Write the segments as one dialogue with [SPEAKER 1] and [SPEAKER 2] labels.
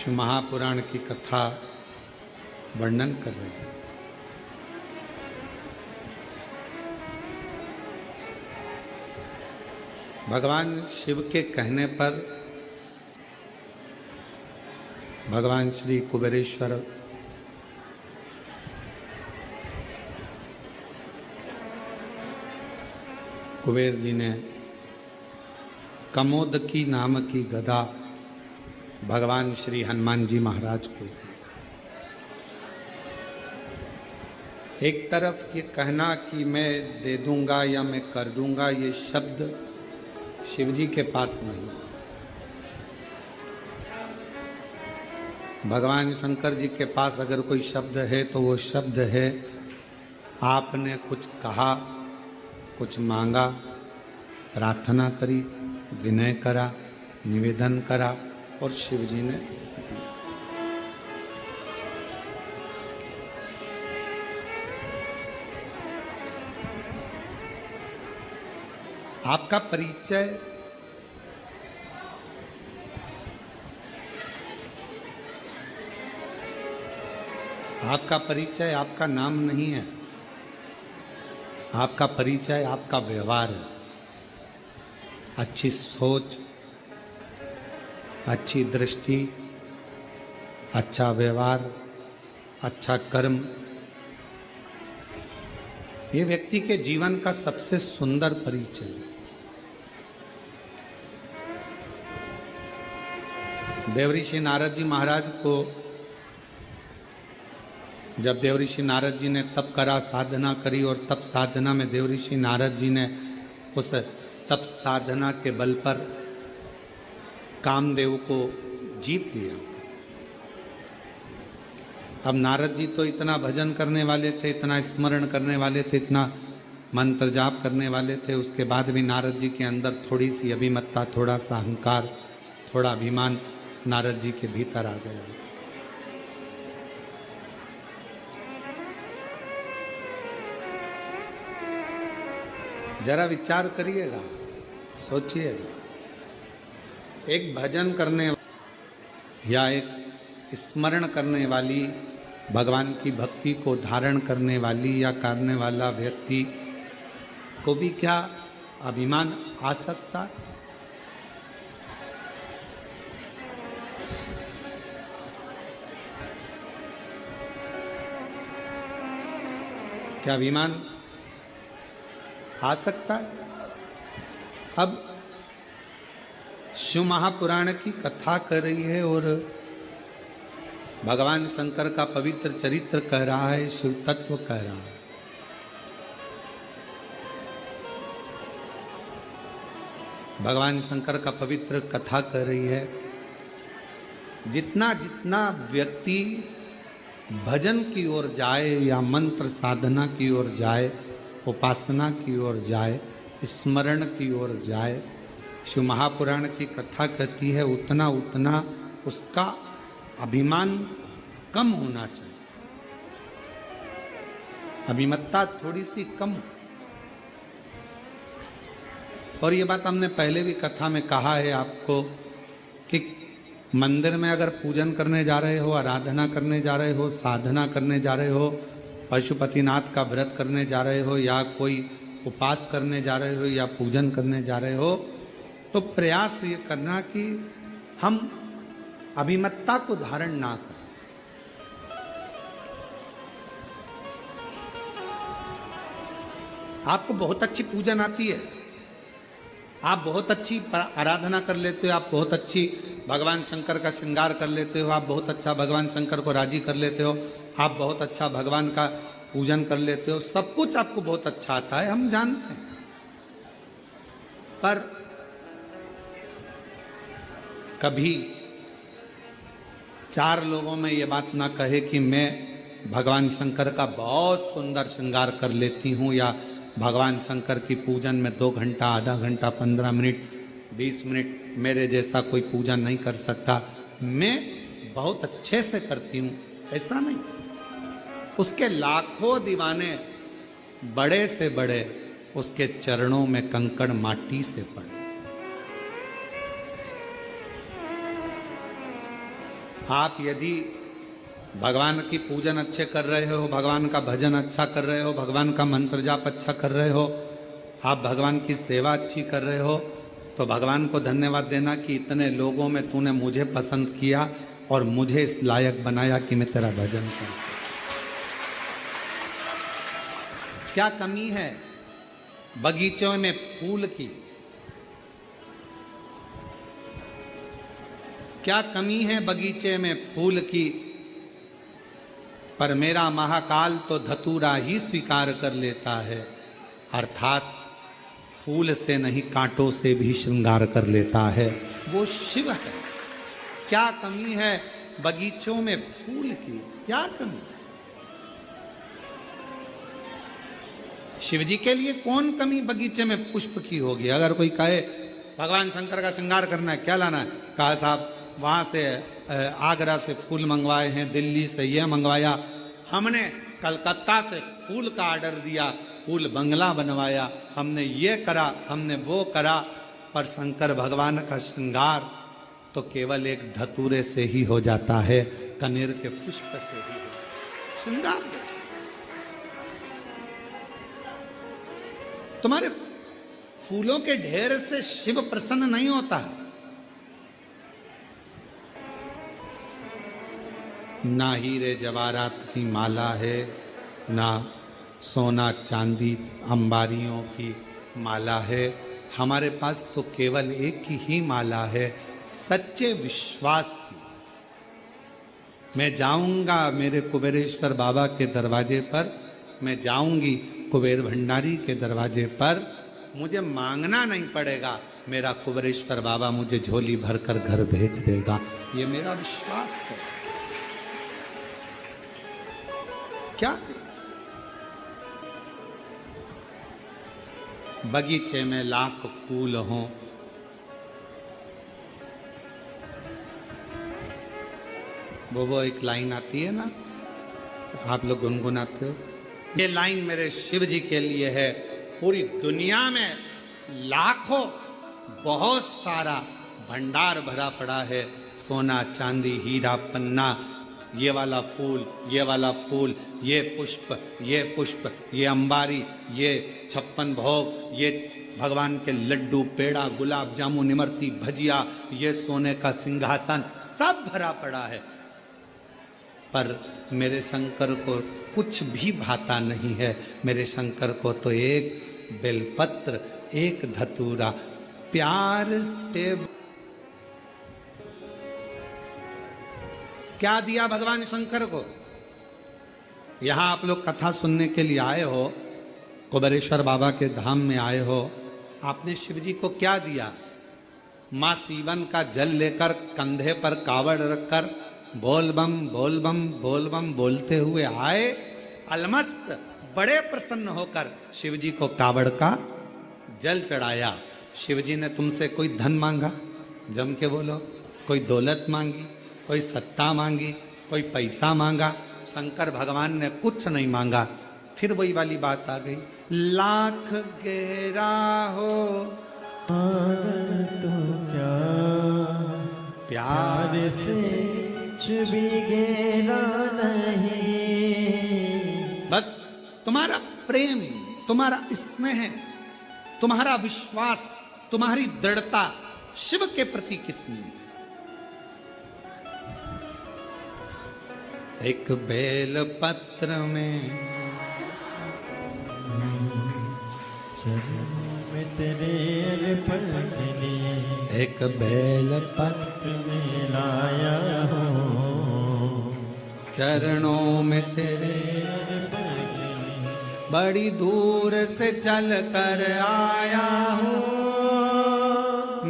[SPEAKER 1] शिव महापुराण की कथा वर्णन कर रहे हैं। भगवान शिव के कहने पर भगवान श्री कुबेरेश्वर कुबेर जी ने कमोदकी नाम की गदा भगवान श्री हनुमान जी महाराज को दी। एक तरफ ये कहना कि मैं दे दूंगा या मैं कर दूंगा, ये शब्द शिव जी के पास नहीं। भगवान शंकर जी के पास अगर कोई शब्द है तो वो शब्द है आपने कुछ कहा, कुछ मांगा, प्रार्थना करी, विनय करा, निवेदन करा और शिव जी ने दिया। आपका परिचय आपका नाम नहीं है, आपका परिचय आपका व्यवहार है। अच्छी सोच, अच्छी दृष्टि, अच्छा व्यवहार, अच्छा कर्म, ये व्यक्ति के जीवन का सबसे सुंदर परिचय है। देवऋषि नारद जी महाराज को जब देवऋषि नारद जी ने तप करा, साधना करी और तप साधना में देवऋषि नारद जी ने उस तप साधना के बल पर कामदेव को जीत लिया। अब नारद जी तो इतना भजन करने वाले थे, इतना स्मरण करने वाले थे, इतना मंत्र जाप करने वाले थे, उसके बाद भी नारद जी के अंदर थोड़ी सी अभिमत्ता, थोड़ा सा अहंकार, थोड़ा अभिमान नारद जी के भीतर आ गया। जरा विचार करिएगा, सोचिएगा। एक भजन करने या एक स्मरण करने वाली, भगवान की भक्ति को धारण करने वाली या करने वाला व्यक्ति को भी क्या अभिमान आ सकता है? क्या अभिमान आ सकता है? अब शिव महापुराण की कथा कर रही है और भगवान शंकर का पवित्र चरित्र कह रहा है, शिव तत्व कह रहा है। भगवान शंकर का पवित्र कथा कर रही है। जितना जितना व्यक्ति भजन की ओर जाए या मंत्र साधना की ओर जाए, उपासना की ओर जाए, स्मरण की ओर जाए, शिव महापुराण की कथा कहती है उतना उतना उसका अभिमान कम होना चाहिए, अभिमत्ता थोड़ी सी कम। और ये बात हमने पहले भी कथा में कहा है आपको कि मंदिर में अगर पूजन करने जा रहे हो, आराधना करने जा रहे हो, साधना करने जा रहे हो, पशुपतिनाथ का व्रत करने जा रहे हो या कोई उपास करने जा रहे हो या पूजन करने जा रहे हो, तो प्रयास ये करना कि हम अभिमत्ता को धारण ना करें। आपको बहुत अच्छी पूजन आती है, आप बहुत अच्छी आराधना कर लेते हो, आप बहुत अच्छी भगवान शंकर का श्रृंगार कर लेते हो, आप बहुत अच्छा भगवान शंकर को राजी कर लेते हो, आप बहुत अच्छा भगवान का पूजन कर लेते हो, सब कुछ आपको बहुत अच्छा आता है, हम जानते हैं। पर कभी चार लोगों में ये बात ना कहे कि मैं भगवान शंकर का बहुत सुंदर श्रृंगार कर लेती हूँ या भगवान शंकर की पूजन में 2 घंटा, आधा घंटा, 15 मिनट, 20 मिनट मेरे जैसा कोई पूजन नहीं कर सकता, मैं बहुत अच्छे से करती हूँ, ऐसा नहीं। उसके लाखों दीवाने बड़े से बड़े उसके चरणों में कंकड़ माटी से पड़े। आप यदि भगवान की पूजन अच्छे कर रहे हो, भगवान का भजन अच्छा कर रहे हो, भगवान का मंत्र जाप अच्छा कर रहे हो, आप भगवान की सेवा अच्छी कर रहे हो, तो भगवान को धन्यवाद देना कि इतने लोगों में तूने मुझे पसंद किया और मुझे इस लायक बनाया कि मैं तेरा भजन कर सकूं। क्या कमी है बगीचों में फूल की? क्या कमी है बगीचे में फूल की? पर मेरा महाकाल तो धतूरा ही स्वीकार कर लेता है, अर्थात फूल से नहीं कांटों से भी श्रृंगार कर लेता है, वो शिव है। क्या कमी है बगीचों में फूल की? क्या कमी? शिव जी के लिए कौन कमी बगीचे में पुष्प की होगी? अगर कोई कहे भगवान शंकर का श्रृंगार करना है, क्या लाना है? कहा साहब वहां से आगरा से फूल मंगवाए हैं, दिल्ली से यह मंगवाया, हमने कलकत्ता से फूल का ऑर्डर दिया, फूल बंगला बनवाया, हमने ये करा, हमने वो करा। पर शंकर भगवान का श्रृंगार तो केवल एक धतूरे से ही हो जाता है, कनेर के पुष्प से ही श्रृंगार। तुम्हारे फूलों के ढेर से शिव प्रसन्न नहीं होता है। ना हीरे जवाहरात की माला है, ना सोना चांदी अंबारियों की माला है। हमारे पास तो केवल एक ही माला है, सच्चे विश्वास की। मैं जाऊंगा मेरे कुबेरेश्वर बाबा के दरवाजे पर, मैं जाऊंगी कुबेर भंडारी के दरवाजे पर, मुझे मांगना नहीं पड़ेगा, मेरा कुबेरेश्वर बाबा मुझे झोली भरकर घर भेज देगा। ये मेरा विश्वास है। क्या बगीचे में लाख फूल हों, वो एक लाइन आती है ना, आप लोग गुनगुनाते हो, ये लाइन मेरे शिव जी के लिए है। पूरी दुनिया में लाखों, बहुत सारा भंडार भरा पड़ा है, सोना चांदी हीरा पन्ना, ये वाला फूल, ये वाला फूल, ये पुष्प, ये पुष्प, ये अंबारी, ये 56 भोग, ये भगवान के लड्डू, पेड़ा, गुलाब जामुन, इमरती, भजिया, ये सोने का सिंहासन, सब भरा पड़ा है। पर मेरे शंकर को कुछ भी भाता नहीं है। मेरे शंकर को तो एक बेलपत्र, एक धतूरा प्यार से। क्या दिया भगवान शंकर को? यहां आप लोग कथा सुनने के लिए आए हो, कुबेरेश्वर बाबा के धाम में आए हो, आपने शिव जी को क्या दिया? मां सीवन का जल लेकर कंधे पर कावड़ रखकर बोल बम बोल बम बोल बम बोलते हुए आए, अलमस्त बड़े प्रसन्न होकर शिव जी को कावड़ का जल चढ़ाया। शिव जी ने तुमसे कोई धन मांगा? जम के बोलो। कोई दौलत मांगी? कोई सत्ता मांगी? कोई पैसा मांगा? शंकर भगवान ने कुछ नहीं मांगा। फिर वही वाली बात आ गई, लाख गहरा हो
[SPEAKER 2] तो क्या
[SPEAKER 1] प्यार
[SPEAKER 2] से भी गहरा नहीं।
[SPEAKER 1] बस तुम्हारा प्रेम, तुम्हारा स्नेह, तुम्हारा विश्वास, तुम्हारी दृढ़ता शिव के प्रति कितनी। एक बेल पत्र में
[SPEAKER 2] तेरे अर्पण के लिए
[SPEAKER 1] एक बेल पत्र
[SPEAKER 2] में लाया हूँ,
[SPEAKER 1] चरणों में तेरे बड़ी दूर से चल कर आया हूँ।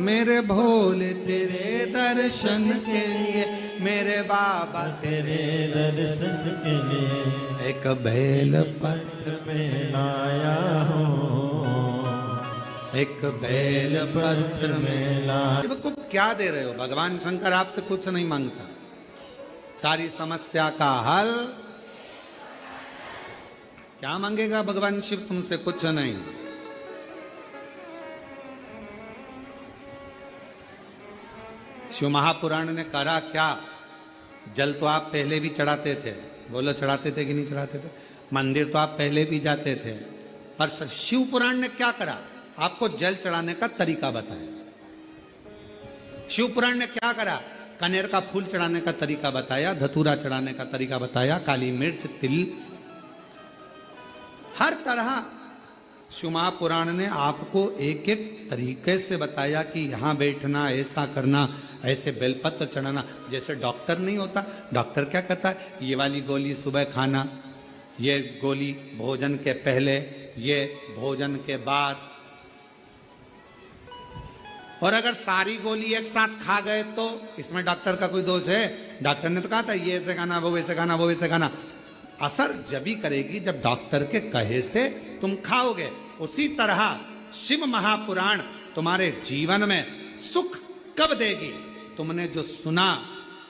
[SPEAKER 1] मेरे भोले तेरे दर्शन के लिए, मेरे बाबा
[SPEAKER 2] तेरे दर्शन के लिए
[SPEAKER 1] एक बेल पत्र
[SPEAKER 2] में लाया हूँ,
[SPEAKER 1] एक बेल पत्र में
[SPEAKER 2] लाया।
[SPEAKER 1] शिव को क्या दे रहे हो? भगवान शंकर आपसे कुछ नहीं मांगता, सारी समस्या का हल। क्या मांगेगा भगवान शिव तुमसे? कुछ नहीं। शिव महापुराण ने करा क्या? जल तो आप पहले भी चढ़ाते थे, बोलो चढ़ाते थे कि नहीं चढ़ाते थे? मंदिर तो आप पहले भी जाते थे, पर शिव पुराण ने क्या करा? आपको जल चढ़ाने का तरीका बताया। शिव पुराण ने क्या करा? कनेर का फूल चढ़ाने का तरीका बताया, धतूरा चढ़ाने का तरीका बताया, काली मिर्च, तिल, हर तरह शिव महापुराण ने आपको एक एक तरीके से बताया कि यहां बैठना, ऐसा करना, ऐसे बेलपत्र चढ़ाना। जैसे डॉक्टर नहीं होता, डॉक्टर क्या कहता है? ये वाली गोली सुबह खाना, ये गोली भोजन के पहले, ये भोजन के बाद। और अगर सारी गोली एक साथ खा गए तो इसमें डॉक्टर का कोई दोष है? डॉक्टर ने तो कहा था ये ऐसे खाना, वो वैसे खाना, वो वैसे खाना। असर जब ही करेगी जब डॉक्टर के कहे से तुम खाओगे। उसी तरह शिव महापुराण तुम्हारे जीवन में सुख कब देगी? तुमने जो सुना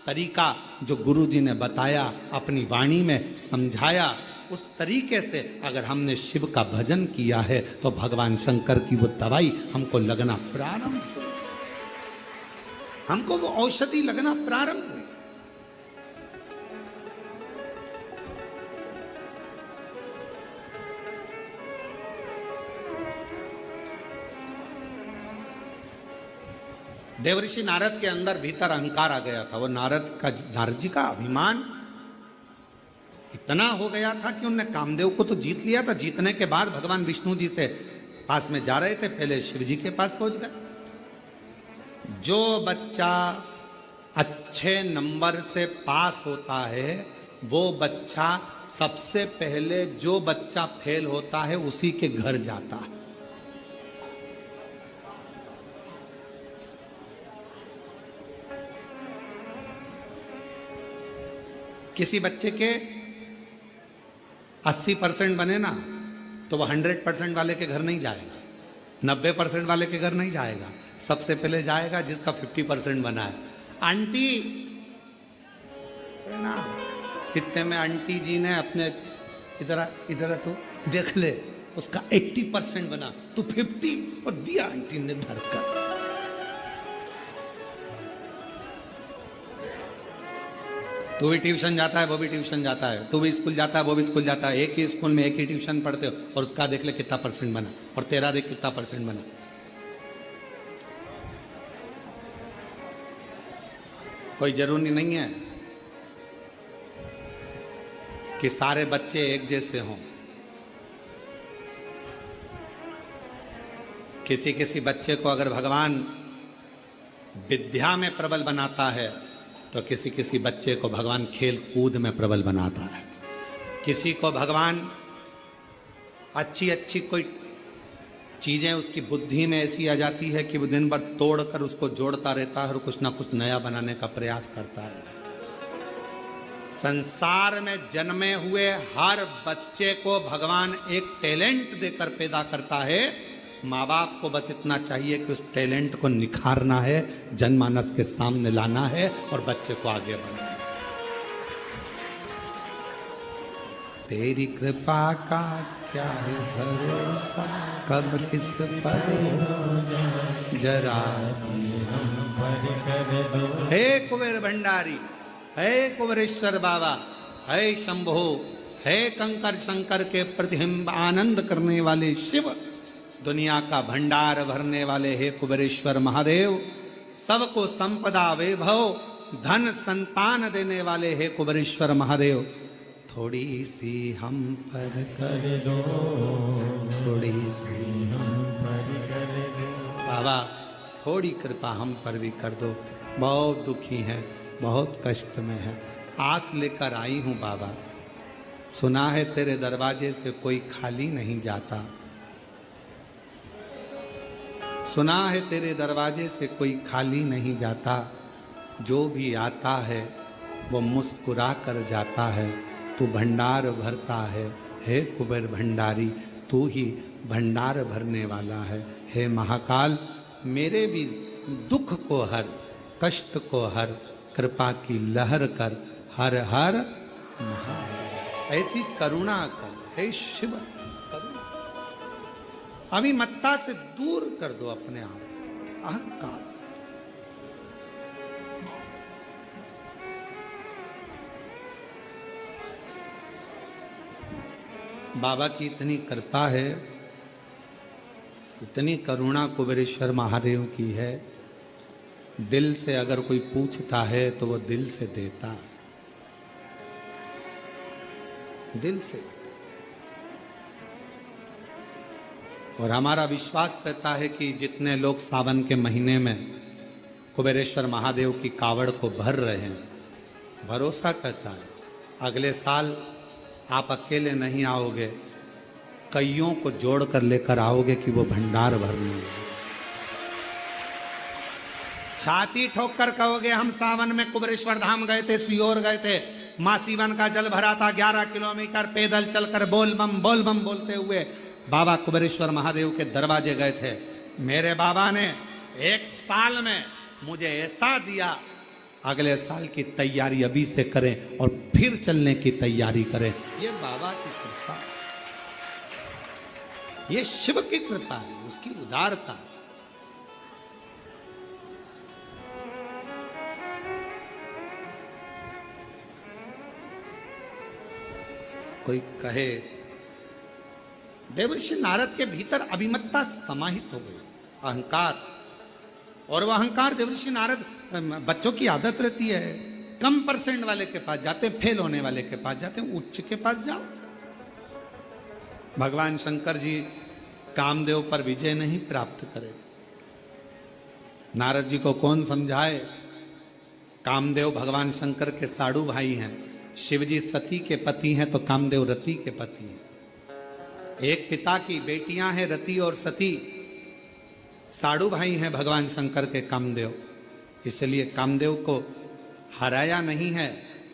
[SPEAKER 1] तरीका, जो गुरुजी ने बताया, अपनी वाणी में समझाया, उस तरीके से अगर हमने शिव का भजन किया है तो भगवान शंकर की वो दवाई हमको लगना प्रारंभ, हमको वो औषधि लगना प्रारंभ हुई। देवऋषि नारद के अंदर भीतर अहंकार आ गया था। वो नारद जी का अभिमान इतना हो गया था कि उन्होंने कामदेव को तो जीत लिया था। जीतने के बाद भगवान विष्णु जी से पास में जा रहे थे, पहले शिव जी के पास पहुंच गए। जो बच्चा अच्छे नंबर से पास होता है वो बच्चा सबसे पहले, जो बच्चा फेल होता है उसी के घर जाता है। किसी बच्चे के 80% बने ना तो वह 100% वाले के घर नहीं जाएगा, 90% वाले के घर नहीं जाएगा, सबसे पहले जाएगा जिसका 50% बना है। आंटी ना, इतने में आंटी जी ने अपने इधर तो देख ले, उसका 80% बना तो 50 और दिया आंटी ने धरकर। तू भी ट्यूशन जाता है, वो भी ट्यूशन जाता है, तू भी स्कूल जाता है, वो भी स्कूल जाता है, एक ही स्कूल में एक ही ट्यूशन पढ़ते हो, और उसका देख ले कितना % बना, और तेरा देख कितना % बना। कोई जरूरी नहीं है कि सारे बच्चे एक जैसे हों। किसी किसी बच्चे को अगर भगवान विद्या में प्रबल बनाता है तो किसी किसी बच्चे को भगवान खेल कूद में प्रबल बनाता है। किसी को भगवान अच्छी अच्छी कोई चीजें उसकी बुद्धि में ऐसी आ जाती है कि वो दिन भर तोड़कर उसको जोड़ता रहता है और कुछ ना कुछ नया बनाने का प्रयास करता है। संसार में जन्मे हुए हर बच्चे को भगवान एक टैलेंट देकर पैदा करता है। माँ बाप को बस इतना चाहिए कि उस टैलेंट को निखारना है, जनमानस के सामने लाना है और बच्चे को आगे बढ़ाना है। तेरी कृपा का क्या है भरोसा, कब किस पर जरा हे कुबेर भंडारी, हे कुबेरेश्वर बाबा, हे शंभो, हे कंकर शंकर के प्रतिबिंब आनंद करने वाले शिव, दुनिया का भंडार भरने वाले हे कुबेरेश्वर महादेव, सबको संपदा वैभव धन संतान देने वाले हे कुबेरेश्वर महादेव, थोड़ी सी हम पर कर दो, थोड़ी सी हम पर कर दो बाबा, थोड़ी कृपा हम पर भी कर दो। बहुत दुखी हैं, बहुत कष्ट में है, आस लेकर आई हूँ बाबा। सुना है तेरे दरवाजे से कोई खाली नहीं जाता, सुना है तेरे दरवाजे से कोई खाली नहीं जाता, जो भी आता है वो मुस्कुरा कर जाता है। तू भंडार भरता है हे कुबेर भंडारी, तू ही भंडार भरने वाला है। हे महाकाल, मेरे भी दुख को हर, कष्ट को हर, कृपा की लहर कर, हर हर महादेव। ऐसी करुणा कर हे शिव, अभिमत्ता से दूर कर दो अपने आप, अहंकार से। बाबा की इतनी कृपा है, इतनी करुणा कुबेरेश्वर महादेव की है, दिल से अगर कोई पूछता है तो वो दिल से देता है, दिल से। और हमारा विश्वास कहता है कि जितने लोग सावन के महीने में कुबेरेश्वर महादेव की कावड़ को भर रहे हैं, भरोसा कहता है अगले साल आप अकेले नहीं आओगे, कईयों को जोड़कर लेकर आओगे कि वो भंडार भरने। छाती ठोक कर कहोगे हम सावन में कुबेरेश्वर धाम गए थे, सीहोर गए थे, मां सीवन का जल भरा था, 11 किलोमीटर पैदल चलकर बोल बम बोलते हुए बाबा कुबेरेश्वर महादेव के दरवाजे गए थे। मेरे बाबा ने 1 साल में मुझे ऐसा दिया, अगले साल की तैयारी अभी से करें और फिर चलने की तैयारी करें। ये बाबा की कृपा, ये शिव की कृपा है, उसकी उदारता। कोई कहे देवर्षि नारद के भीतर अभिमत्ता समाहित हो गई, अहंकार। और वह अहंकार देवर्षि नारद, बच्चों की आदत रहती है, कम परसेंट वाले के पास जाते, फेल होने वाले के पास जाते, उच्च के पास जाओ। भगवान शंकर जी कामदेव पर विजय नहीं प्राप्त करे थे। नारद जी को कौन समझाए? कामदेव भगवान शंकर के साड़ू भाई हैं, शिव जी सती के पति हैं तो कामदेव रति के पति हैं। एक पिता की बेटियां हैं रति और सती, साड़ू भाई हैं भगवान शंकर के कामदेव। इसलिए कामदेव को हराया नहीं है।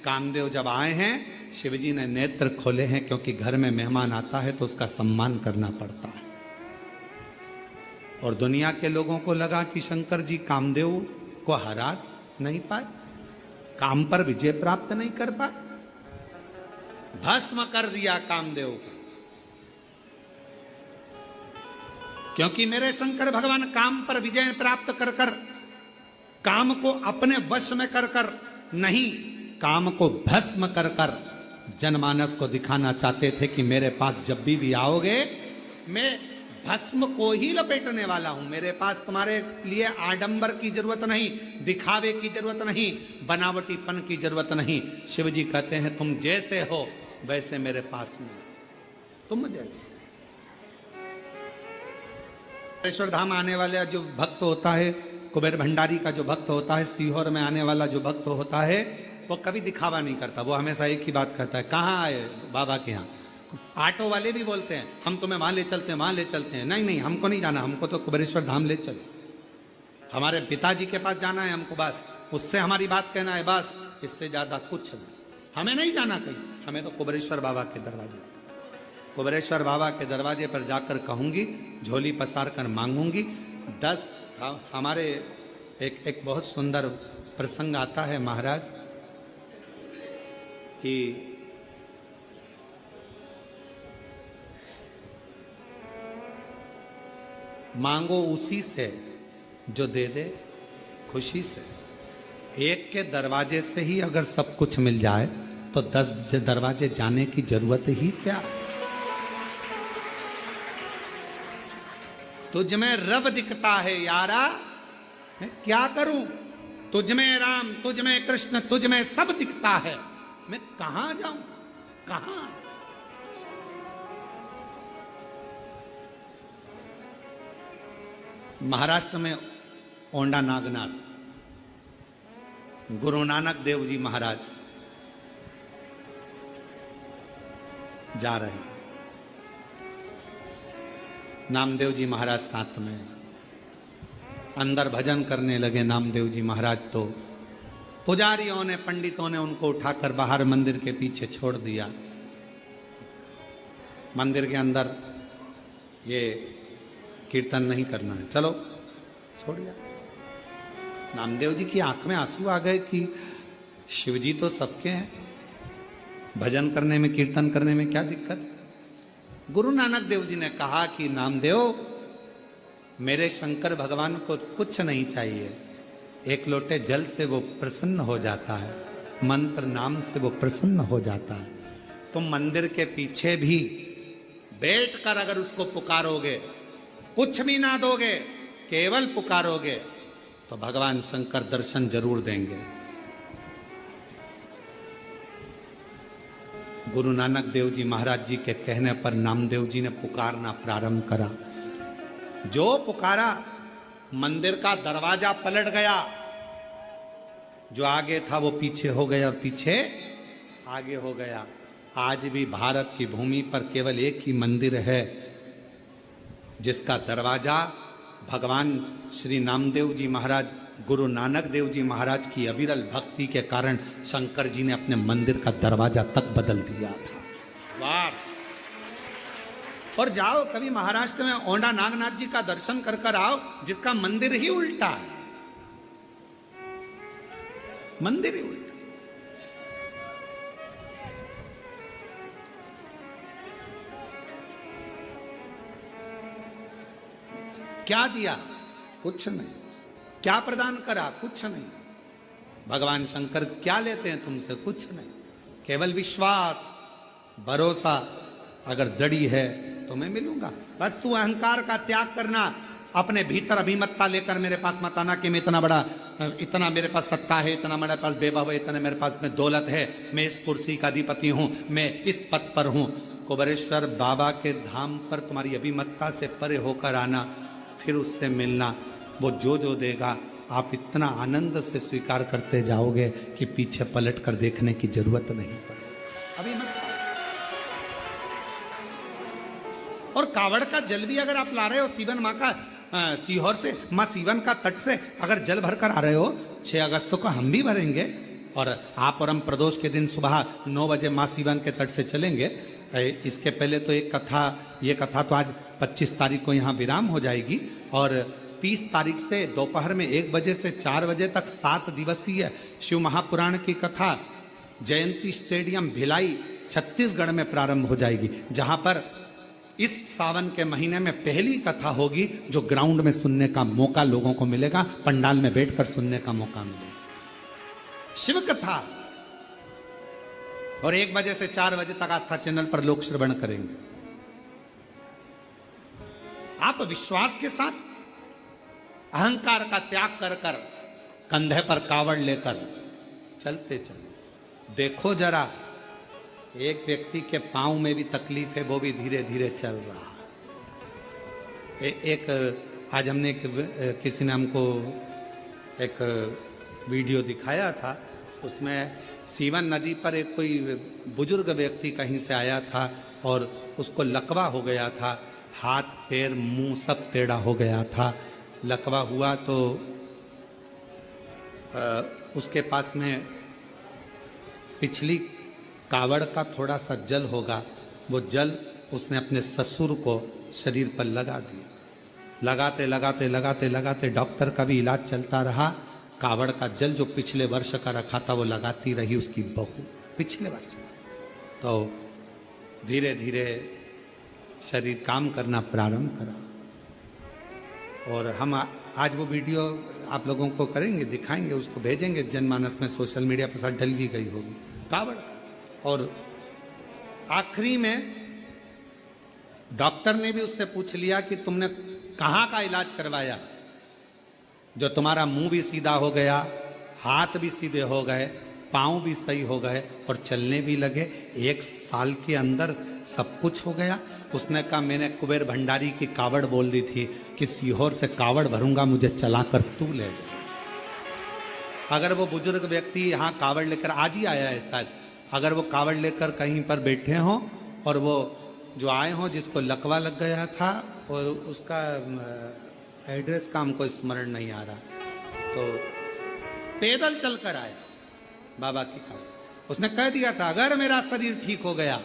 [SPEAKER 1] कामदेव जब आए हैं, शिवजी ने नेत्र खोले हैं, क्योंकि घर में मेहमान आता है तो उसका सम्मान करना पड़ता है। और दुनिया के लोगों को लगा कि शंकर जी कामदेव को हरा नहीं पाए, काम पर विजय प्राप्त नहीं कर पाए, भस्म कर दिया कामदेव को। क्योंकि मेरे शंकर भगवान काम पर विजय प्राप्त कर कर, काम को अपने वश में कर कर नहीं, काम को भस्म कर कर जनमानस को दिखाना चाहते थे कि मेरे पास जब भी आओगे, मैं भस्म को ही लपेटने वाला हूं। मेरे पास तुम्हारे लिए आडंबर की जरूरत नहीं, दिखावे की जरूरत नहीं, बनावटीपन की जरूरत नहीं। शिव जी कहते हैं तुम जैसे हो वैसे मेरे पास में, तुम जैसे। कुबेरेश्वर धाम आने वाला जो भक्त होता है, कुबेर भंडारी का जो भक्त होता है, सीहोर में आने वाला जो भक्त होता है, वो कभी दिखावा नहीं करता। वो हमेशा एक ही बात कहता है, कहाँ आए बाबा के यहाँ। ऑटो वाले भी बोलते हैं हम तुम्हें वहां ले चलते हैं, वहां ले चलते हैं। नहीं नहीं, हमको नहीं जाना, हमको तो कुबेरेश्वर धाम ले चलो। हमारे पिताजी के पास जाना है हमको, बस उससे हमारी बात कहना है, बस इससे ज्यादा कुछ नहीं। हमें नहीं जाना कहीं, हमें तो कुबेरेश्वर बाबा के दरवाजे, कुबेरेश्वर बाबा के दरवाजे पर जाकर कहूंगी, झोली पसार कर मांगूंगी 10। हमारे एक बहुत सुंदर प्रसंग आता है महाराज कि मांगो उसी से जो दे दे खुशी से। एक के दरवाजे से ही अगर सब कुछ मिल जाए तो 10 दरवाजे जाने की जरूरत ही क्या। तुझ में रब दिखता है यारा, मैं क्या करूं? तुझ में राम, तुझ में कृष्ण, तुझ में सब दिखता है, मैं कहां जाऊं, कहां? महाराष्ट्र में ओंडा नागनाथ गुरु नानक देव जी महाराज जा रहे हैं, नामदेव जी महाराज साथ में। अंदर भजन करने लगे नामदेव जी महाराज, तो पुजारियों ने, पंडितों ने उनको उठाकर बाहर मंदिर के पीछे छोड़ दिया। मंदिर के अंदर ये कीर्तन नहीं करना है, चलो छोड़ दिया। नामदेव जी की आंख में आंसू आ गए कि शिवजी तो सबके हैं, भजन करने में, कीर्तन करने में क्या दिक्कत है। गुरु नानक देव जी ने कहा कि नामदेव, मेरे शंकर भगवान को कुछ नहीं चाहिए, एक लोटे जल से वो प्रसन्न हो जाता है, मंत्र नाम से वो प्रसन्न हो जाता है। तुम मंदिर के पीछे भी बैठ कर अगर उसको पुकारोगे, कुछ भी ना दोगे, केवल पुकारोगे, तो भगवान शंकर दर्शन जरूर देंगे। गुरु नानक देव जी महाराज जी के कहने पर नामदेव जी ने पुकारना प्रारंभ करा। जो पुकारा, मंदिर का दरवाजा पलट गया। जो आगे था वो पीछे हो गया और पीछे आगे हो गया। आज भी भारत की भूमि पर केवल एक ही मंदिर है जिसका दरवाजा भगवान श्री नामदेव जी महाराज, गुरु नानक देव जी महाराज की अविरल भक्ति के कारण शंकर जी ने अपने मंदिर का दरवाजा तक बदल दिया था। वाह! और जाओ कभी महाराष्ट्र में औंढा नागनाथ जी का दर्शन कर कर आओ, जिसका मंदिर ही उल्टा है, मंदिर ही उल्टा। क्या दिया? कुछ नहीं। क्या प्रदान करा? कुछ नहीं। भगवान शंकर क्या लेते हैं तुमसे? कुछ नहीं। केवल विश्वास, भरोसा अगर दृढ़ है तो मैं मिलूंगा। बस तू अहंकार का त्याग करना, अपने भीतर अभिमतता लेकर मेरे पास मत आना कि मैं इतना बड़ा, इतना मेरे पास सत्ता है, इतना मेरे पास वैभव है, इतना मेरे पास में दौलत है, मैं इस कुर्सी का अधिपति हूं, मैं इस पद पर हूं। कुबेरेश्वर बाबा के धाम पर तुम्हारी अभिमतता से परे होकर आना, फिर उससे मिलना। वो जो जो देगा आप इतना आनंद से स्वीकार करते जाओगे कि पीछे पलट कर देखने की जरूरत नहीं पड़ेगी। अभिमतता। और कावड़ का जल भी अगर आप ला रहे हो सीवन माँ का, सीहोर से, माँ सीवन का तट से अगर जल भर कर आ रहे हो, 6 अगस्त को हम भी भरेंगे। और आप और हम प्रदोष के दिन सुबह 9 बजे माँ सीवन के तट से चलेंगे। इसके पहले तो एक कथा, ये कथा तो आज 25 तारीख को यहाँ विराम हो जाएगी, और 30 तारीख से दोपहर में 1 बजे से 4 बजे तक 7 दिवसीय शिव महापुराण की कथा जयंती स्टेडियम भिलाई छत्तीसगढ़ में प्रारंभ हो जाएगी, जहां पर इस सावन के महीने में पहली कथा होगी जो ग्राउंड में सुनने का मौका लोगों को मिलेगा, पंडाल में बैठकर सुनने का मौका मिलेगा। शिव कथा। और 1 बजे से 4 बजे तक आस्था चैनल पर लोक श्रवण करेंगे। आप विश्वास के साथ अहंकार का त्याग कर कर कंधे पर कावड़ लेकर चलते चलते देखो जरा, एक व्यक्ति के पांव में भी तकलीफ है, वो भी धीरे धीरे चल रहा। एक आज हमने किसी ने हमको एक वीडियो दिखाया था, उसमें सीवन नदी पर एक कोई बुजुर्ग व्यक्ति कहीं से आया था और उसको लकवा हो गया था, हाथ पैर मुंह सब टेढ़ा हो गया था। लकवा हुआ तो उसके पास में पिछली कावड़ का थोड़ा सा जल होगा, वो जल उसने अपने ससुर को शरीर पर लगा दिया। लगाते लगाते लगाते लगाते डॉक्टर का भी इलाज चलता रहा। कावड़ का जल जो पिछले वर्ष का रखा था वो लगाती रही उसकी बहू, पिछले वर्ष। तो धीरे धीरे शरीर काम करना प्रारंभ करा। और हम आज वो वीडियो आप लोगों को करेंगे, दिखाएंगे, उसको भेजेंगे जनमानस में, सोशल मीडिया पर सब डल भी गई होगी कावड़। और आखिरी में डॉक्टर ने भी उससे पूछ लिया कि तुमने कहाँ का इलाज करवाया, जो तुम्हारा मुंह भी सीधा हो गया, हाथ भी सीधे हो गए, पाँव भी सही हो गए और चलने भी लगे, 1 साल के अंदर सब कुछ हो गया। उसने कहा मैंने कुबेर भंडारी की कावड़ बोल दी थी कि सीहोर से कावड़ भरूंगा, मुझे चलाकर तू ले जा। अगर वो बुजुर्ग व्यक्ति यहाँ कावड़ लेकर, आज ही आया है शायद, अगर वो कावड़ लेकर कहीं पर बैठे हों और वो जो आए हों जिसको लकवा लग गया था और उसका एड्रेस का हमको स्मरण नहीं आ रहा, तो पैदल चलकर आया बाबा की कावड़। उसने कह दिया था अगर मेरा शरीर ठीक हो गया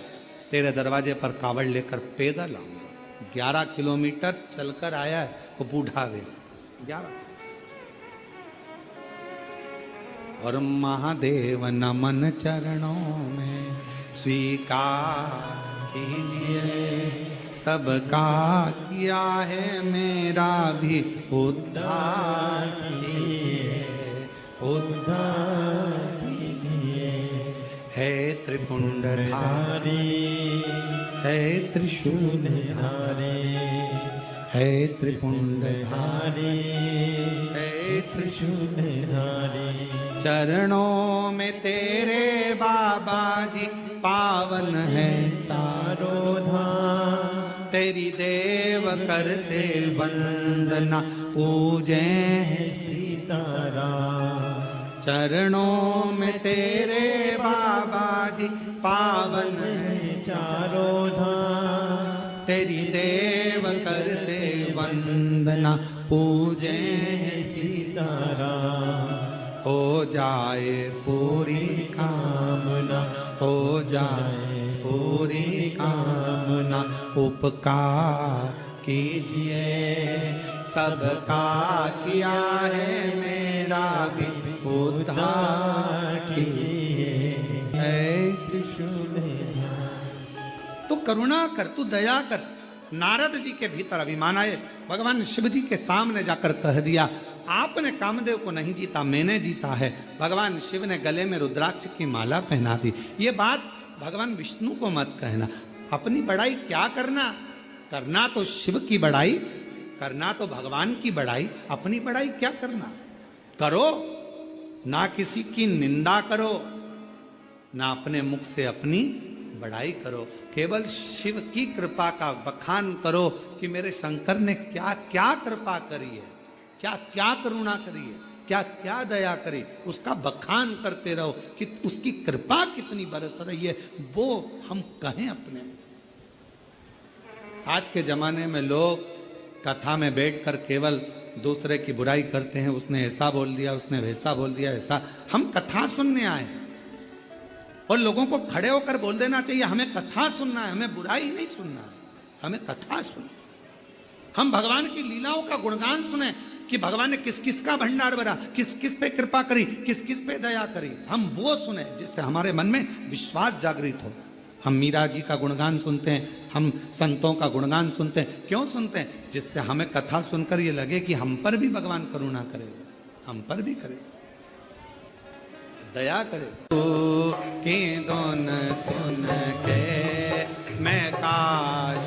[SPEAKER 1] तेरे दरवाजे पर कावड़ लेकर पैदल आऊंगा। 11 किलोमीटर चलकर आया है वो बूढ़ा वे 11। और महादेव नमन चरणों में स्वीकार कीजिए, सबका किया है मेरा भी उद्धार कीजिए, उद्धार कीजिए। है त्रिपुंडधारी, है त्रिशूलधारी, है त्रिपुंडधारी, है त्रिशूलधारी। चरणों में तेरे बाबा जी पावन है चारों धाम, तेरी देव करते वंदना पूजे सीताराम। चरणों में तेरे बाबा जी पावन है चारों धाम, तेरी देव करते वंदना पूजे सीताराम। हो जाए पूरी कामना, हो जाए पूरी कामना, उपकार कीजिए सबका किया है मेरा भी उद्धार कीजिए। तो करुणा कर, तू दया कर। नारद जी के भीतर अभिमान आए, भगवान शिव जी के सामने जाकर कह दिया, आपने कामदेव को नहीं जीता, मैंने जीता है। भगवान शिव ने गले में रुद्राक्ष की माला पहना दी। ये बात भगवान विष्णु को मत कहना। अपनी बड़ाई क्या करना, करना तो शिव की बड़ाई, करना तो भगवान की बड़ाई, अपनी बड़ाई क्या करना। करो ना, किसी की निंदा करो ना, अपने मुख से अपनी बड़ाई करो। केवल शिव की कृपा का बखान करो कि मेरे शंकर ने क्या क्या कृपा करी है, क्या क्या करुणा करी है, क्या क्या दया करी, उसका बखान करते रहो कि उसकी कृपा कितनी बरस रही है, वो हम कहें अपने। आज के जमाने में लोग कथा में बैठकर केवल दूसरे की बुराई करते हैं, उसने ऐसा बोल दिया, उसने वैसा बोल दिया, ऐसा। हम कथा सुनने आए हैं और लोगों को खड़े होकर बोल देना चाहिए हमें कथा सुनना है, हमें बुराई नहीं सुनना है, हमें कथा सुनना। हम भगवान की लीलाओं का गुणगान सुने कि भगवान ने किस किस का भंडार भरा, किस किस पे कृपा करी, किस किस पे दया करी। हम वो सुने जिससे हमारे मन में विश्वास जागृत हो। हम मीरा जी का गुणगान सुनते हैं, हम संतों का गुणगान सुनते हैं। क्यों सुनते हैं? जिससे हमें कथा सुनकर ये लगे कि हम पर भी भगवान करुणा करे, हम पर भी करे, दया करे। तो की दोन सुन के मैं काश